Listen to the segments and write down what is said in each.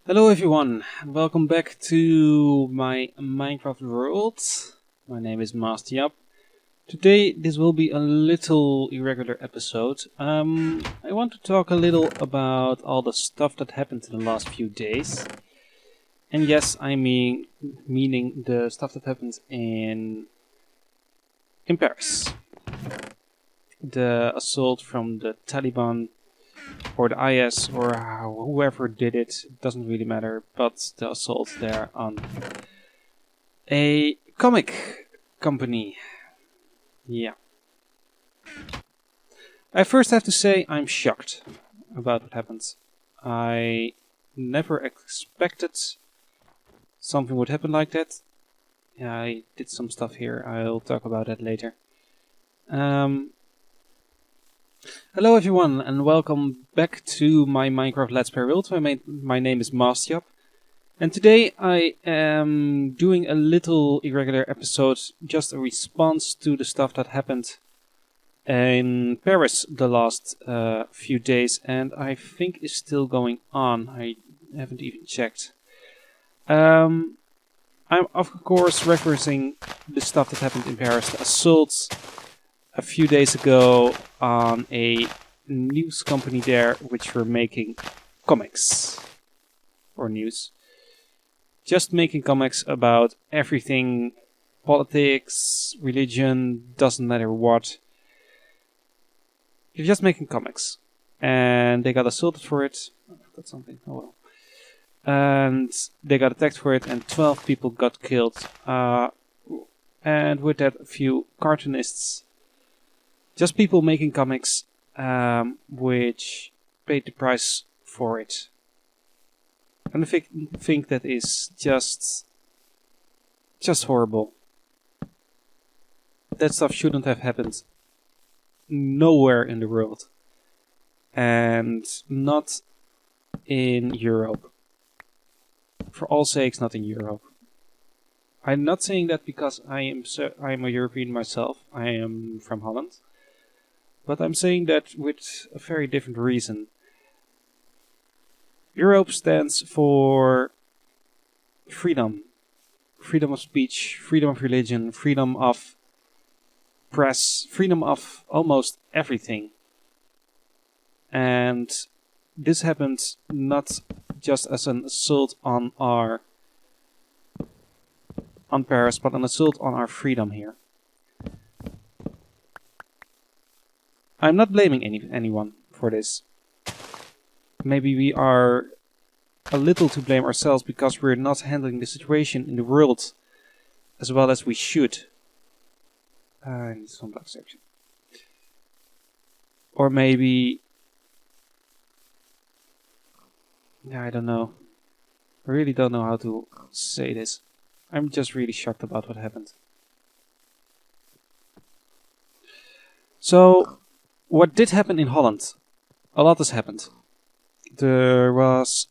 Hello everyone, and welcome back to my Minecraft world. My name is Masterjap. Today this will be a little irregular episode. I want to talk a little about all the stuff that happened in the last few days. And yes, I mean meaning the stuff that happened in Paris. The assault from the Taliban or the IS or whoever did it, doesn't really matter, but the assault there on a comic company. Yeah. I first have to say I'm shocked about what happened. I never expected something would happen like that. Yeah, I did some stuff here, I'll talk about that later. Hello everyone and welcome back to my Minecraft Let's Play world. My name is Masterjap, and today I am doing a little irregular episode, just a response to the stuff that happened in Paris the last few days, and I think is still going on. I haven't even checked. I'm of course referencing the stuff that happened in Paris, the assaults a few days ago on a news company there which were making comics or news. Just making comics about everything, politics, religion, doesn't matter what. You're just making comics. And they got assaulted for it. I forgot something, oh well. And they got attacked for it and 12 people got killed. And with that a few cartoonists. Just people making comics, which paid the price for it. And I think that is just horrible. That stuff shouldn't have happened nowhere in the world. And not in Europe. For all sakes, not in Europe. I'm not saying that because I am a European myself. I am from Holland. But I'm saying that with a very different reason. Europe stands for freedom. Freedom of speech, freedom of religion, freedom of press, freedom of almost everything. And this happened not just as an assault on Paris, but an assault on our freedom here. I'm not blaming anyone for this. Maybe we are a little to blame ourselves because we're not handling the situation in the world as well as we should. I need some black section. Or maybe... yeah, I don't know. I really don't know how to say this. I'm just really shocked about what happened. So... what did happen in Holland? A lot has happened. There was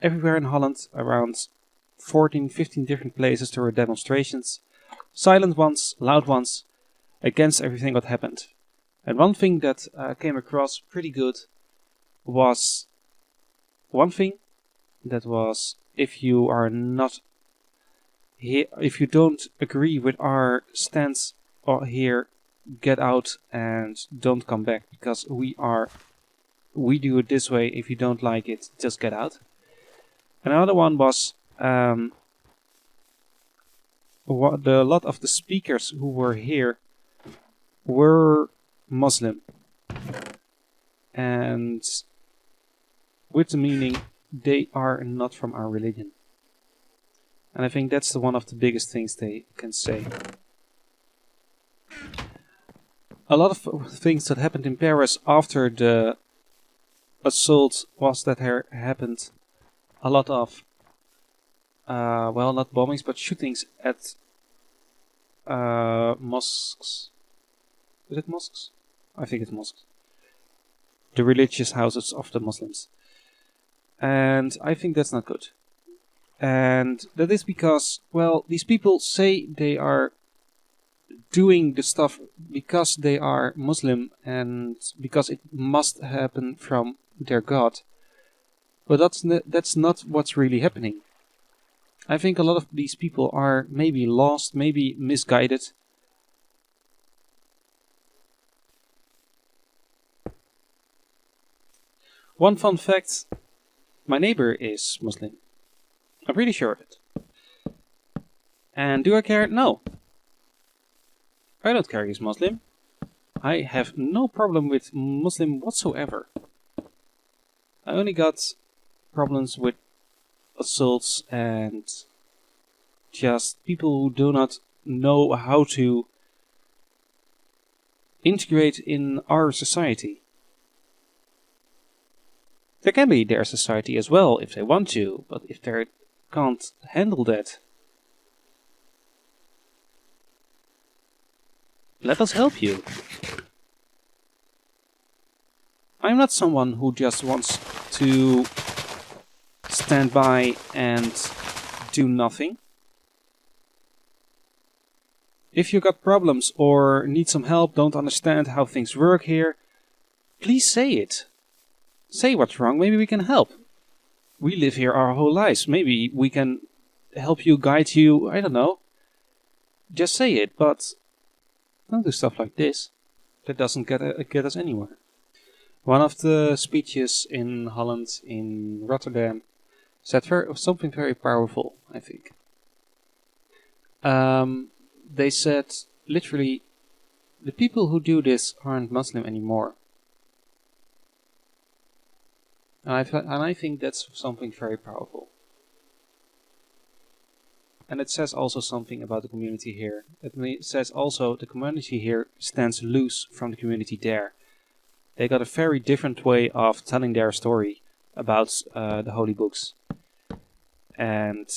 everywhere in Holland, around 14, 15 different places, there were demonstrations. Silent ones, loud ones, against everything that happened. And one thing that came across pretty good was one thing that was, if you are not here, if you don't agree with our stance here, get out and don't come back, because we do it this way. If you don't like it, just get out. Another one was a lot of the speakers who were here were Muslim, and with the meaning they are not from our religion. And I think that's one of the biggest things they can say. A lot of things that happened in Paris after the assault was that there happened a lot of, well, not bombings, but shootings at mosques. Is it mosques? I think it's mosques. The religious houses of the Muslims. And I think that's not good. And that is because, well, these people say they are doing the stuff because they are Muslim and because it must happen from their God. But that's not what's really happening. I think a lot of these people are maybe lost, maybe misguided. One fun fact, my neighbor is Muslim. I'm pretty sure of it. And do I care? No. I don't care he's Muslim. I have no problem with Muslim whatsoever. I only got problems with assaults and just people who do not know how to integrate in our society. They can be their society as well if they want to, but if they can't handle that, let us help you. I'm not someone who just wants to stand by and do nothing. If you got problems or need some help, don't understand how things work here, please say it. Say what's wrong, maybe we can help. We live here our whole lives, maybe we can help you, guide you, I don't know. Just say it, but don't do stuff like this. That doesn't get us anywhere. One of the speeches in Holland, in Rotterdam, said something very powerful, I think. They said, literally, the people who do this aren't Muslim anymore. And I think that's something very powerful. And it says also something about the community here. It says also the community here stands loose from the community there. They got a very different way of telling their story about the holy books. And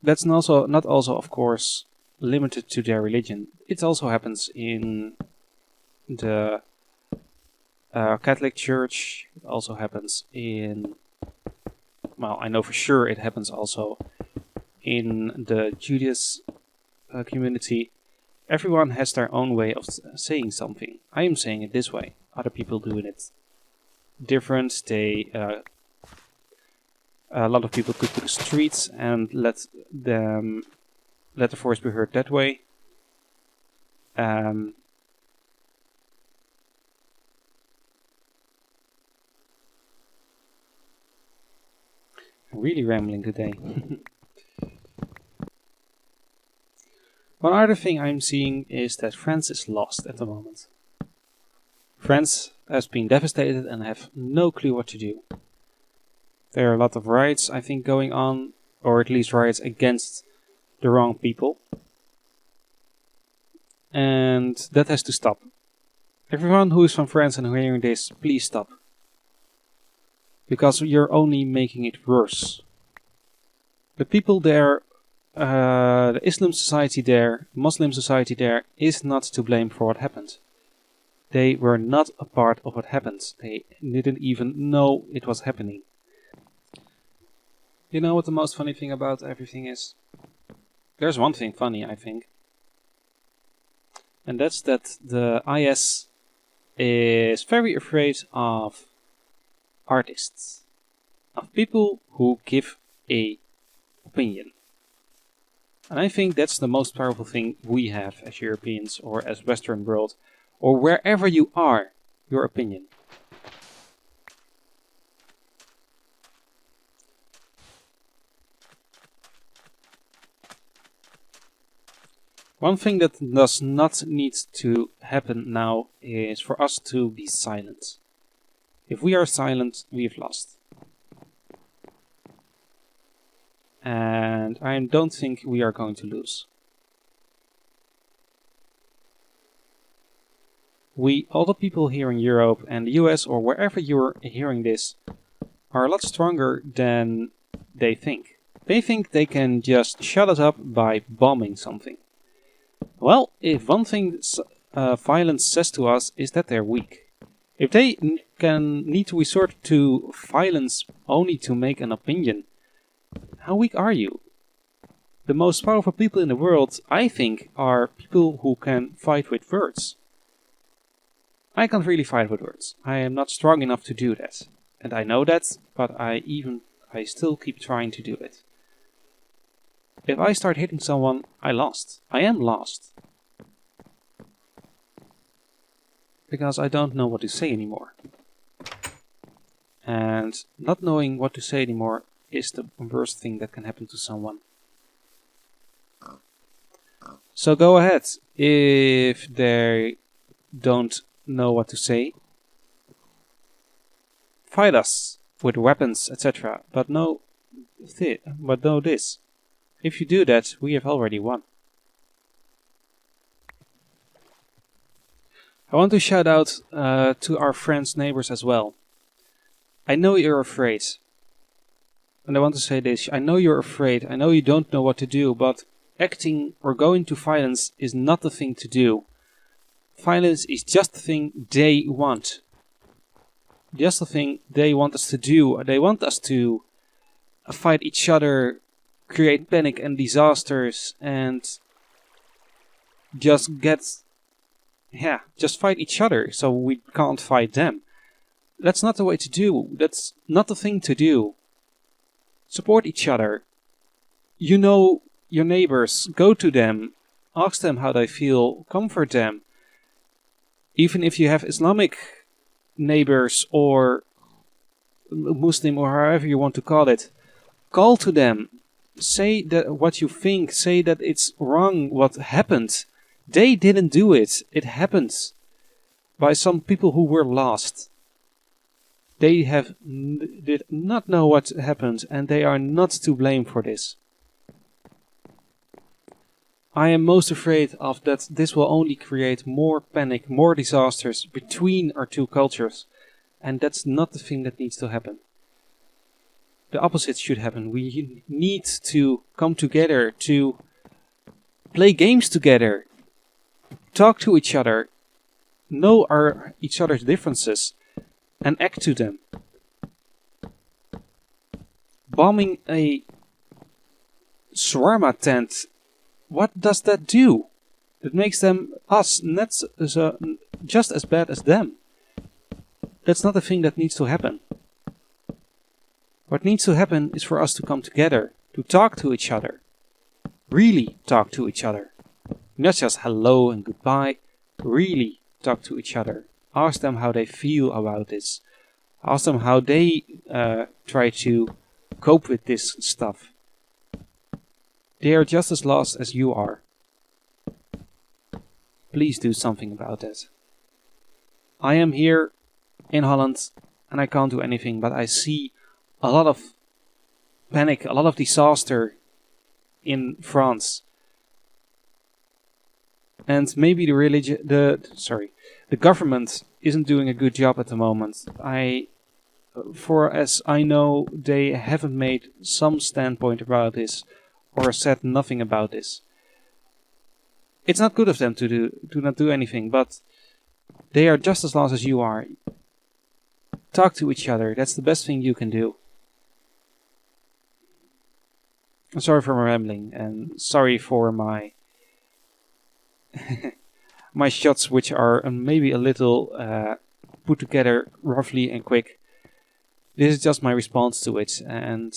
that's not also, of course, limited to their religion. It also happens in the Catholic Church. It also happens in, well, I know for sure it happens also in the Judaism community. Everyone has their own way of saying something. I am saying it this way. Other people doing it different. They a lot of people took to the streets and let the voice be heard that way. I'm really rambling today. One other thing I'm seeing is that France is lost at the moment. France has been devastated and have no clue what to do. There are a lot of riots, I think, going on, or at least riots against the wrong people. And that has to stop. Everyone who is from France and hearing this, please stop. Because you're only making it worse. The people there, the Islam society there, Muslim society there, is not to blame for what happened. They were not a part of what happened. They didn't even know it was happening. You know what the most funny thing about everything is? There's one thing funny, I think. And that's that the IS is very afraid of artists. Of people who give a opinion. And I think that's the most powerful thing we have as Europeans or as Western world, or wherever you are, your opinion. One thing that does not need to happen now is for us to be silent. If we are silent, we've lost. And I don't think we are going to lose. All the people here in Europe and the US or wherever you're hearing this, are a lot stronger than they think. They think they can just shut us up by bombing something. Well, if one thing violence says to us is that they're weak. If they need to resort to violence only to make an opinion, how weak are you? The most powerful people in the world, I think, are people who can fight with words. I can't really fight with words. I am not strong enough to do that. And I know that, but I still keep trying to do it. If I start hitting someone, I lost. I am lost. Because I don't know what to say anymore. And not knowing what to say anymore is the worst thing that can happen to someone. So go ahead. If they don't know what to say, fight us with weapons, etc. But know this. If you do that, we have already won. I want to shout out to our friends, neighbors as well. I know you're afraid. And I want to say this. I know you're afraid. I know you don't know what to do, but acting or going to violence is not the thing to do. Violence is just the thing they want. Just the thing they want us to do. They want us to fight each other, create panic and disasters, and just fight each other so we can't fight them. That's not the way to do. That's not the thing to do. Support each other. You know your neighbors. Go to them. Ask them how they feel. Comfort them. Even if you have Islamic neighbors or Muslim or however you want to call it, call to them. Say that what you think. Say that it's wrong what happened. They didn't do it. It happened by some people who were lost. They did not know what happened, and they are not to blame for this. I am most afraid of that this will only create more panic, more disasters between our two cultures, and that's not the thing that needs to happen. The opposite should happen. We need to come together to play games together, talk to each other, know each other's differences, and act to them. Bombing a shawarma tent, what does that do? It makes us just as bad as them. That's not the thing that needs to happen. What needs to happen is for us to come together, to talk to each other. Really talk to each other. Not just hello and goodbye. Really talk to each other. Ask them how they feel about this. Ask them how they try to cope with this stuff. They are just as lost as you are. Please do something about that. I am here in Holland and I can't do anything, but I see a lot of panic, a lot of disaster in France. And maybe the government isn't doing a good job at the moment. As I know, they haven't made some standpoint about this or said nothing about this. It's not good of them to not do anything, but they are just as lost as you are. Talk to each other. That's the best thing you can do. I'm sorry for my rambling and sorry for my my shots, which are maybe a little put together roughly and quick. This is just my response to it, and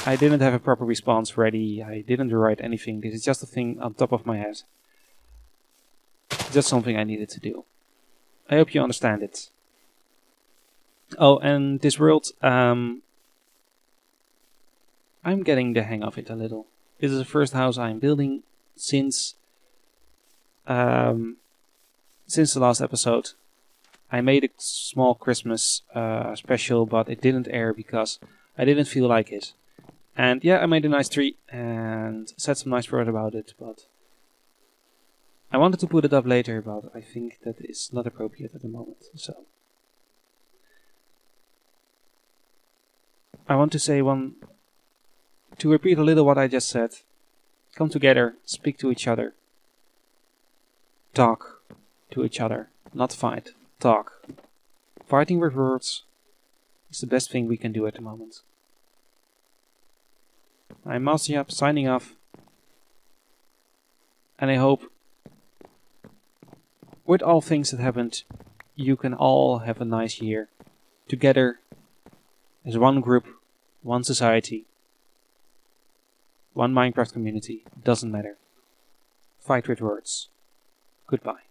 I didn't have a proper response ready. I didn't write anything. This is just a thing on top of my head. Just something I needed to do. I hope you understand it. Oh, and this world, I'm getting the hang of it a little. This is the first house I'm building since the last episode. I made a small Christmas special, but it didn't air because I didn't feel like it. And yeah, I made a nice tree and said some nice words about it, but I wanted to put it up later, but I think that is not appropriate at the moment. So I want to say to repeat a little what I just said. Come together, speak to each other. Talk to each other, not fight. Talk. Fighting with words is the best thing we can do at the moment. I'm Masterjap signing off. And I hope with all things that happened, you can all have a nice year. Together, as one group, one society, one Minecraft community. Doesn't matter. Fight with words. Goodbye.